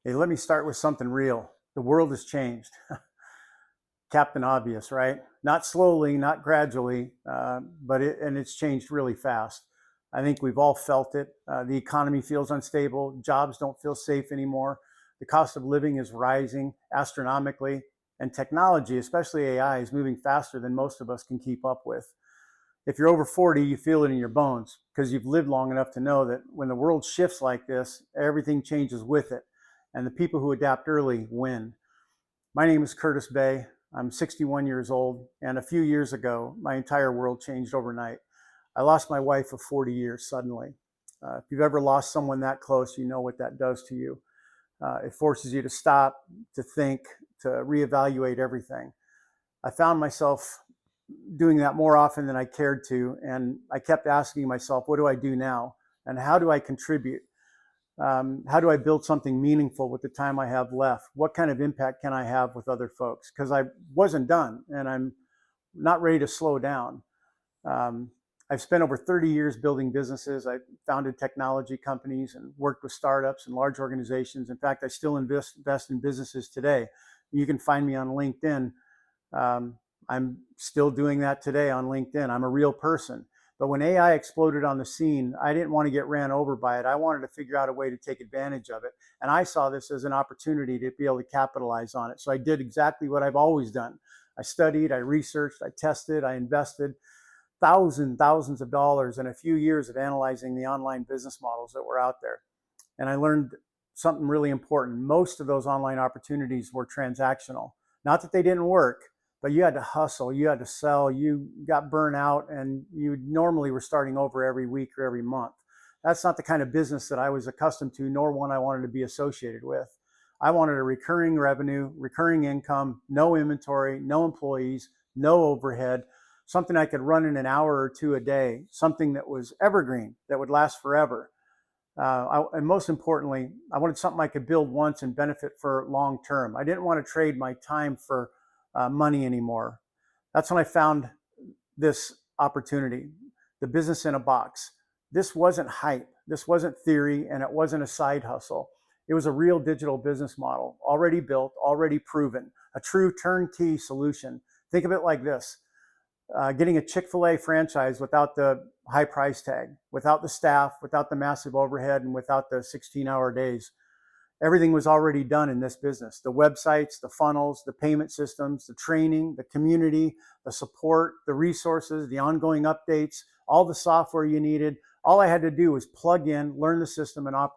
Hey, let me start with something real. The world has changed. Captain Obvious, right? Not slowly, not gradually, but it's changed really fast. I think we've all felt it. The economy feels unstable. Jobs don't feel safe anymore. The cost of living is rising astronomically, and technology, especially AI, is moving faster than most of us can keep up with. If you're over 40, you feel it in your bones because you've lived long enough to know that when the world shifts like this, everything changes with it. And the people who adapt early win. My name is Curtis Bay. I'm 61 years old. And a few years ago, my entire world changed overnight. I lost my wife of 40 years suddenly. If you've ever lost someone that close, you know what that does to you. It forces you to stop, to think, to reevaluate everything. I found myself doing that more often than I cared to. And I kept asking myself, what do I do now? And how do I contribute? How do I build something meaningful with the time I have left? What kind of impact can I have with other folks? Because I wasn't done and I'm not ready to slow down. Um, I've spent over 30 years building businesses. I founded technology companies and worked with startups and large organizations. In fact, I still invest in businesses today. You can find me on LinkedIn. um, I'm still doing that today on LinkedIn. I'm a real person. But when AI exploded on the scene, I didn't want to get ran over by it. I wanted to figure out a way to take advantage of it. And I saw this as an opportunity to be able to capitalize on it. So I did exactly what I've always done. I studied, I researched, I tested, I invested thousands of dollars in a few years of analyzing the online business models that were out there. And I learned something really important. Most of those online opportunities were transactional. Not that they didn't work, but you had to hustle, you had to sell, you got burnt out, and you normally were starting over every week or every month. That's not the kind of business that I was accustomed to, nor one I wanted to be associated with. I wanted a recurring revenue, recurring income, no inventory, no employees, no overhead, something I could run in an hour or two a day, something that was evergreen, that would last forever. And most importantly, I wanted something I could build once and benefit for long term. I didn't want to trade my time for money anymore. That's when I found this opportunity, the business in a box. This wasn't hype, this wasn't theory, and it wasn't a side hustle. It was a real digital business model, already built, already proven, a true turnkey solution. Think of it like this: getting a Chick-fil-A franchise without the high price tag, without the staff, without the massive overhead, and without the 16-hour days. Everything was already done in this business. The websites, the funnels, the payment systems, the training, the community, the support, the resources, the ongoing updates, all the software you needed. All I had to do was plug in, learn the system, and operate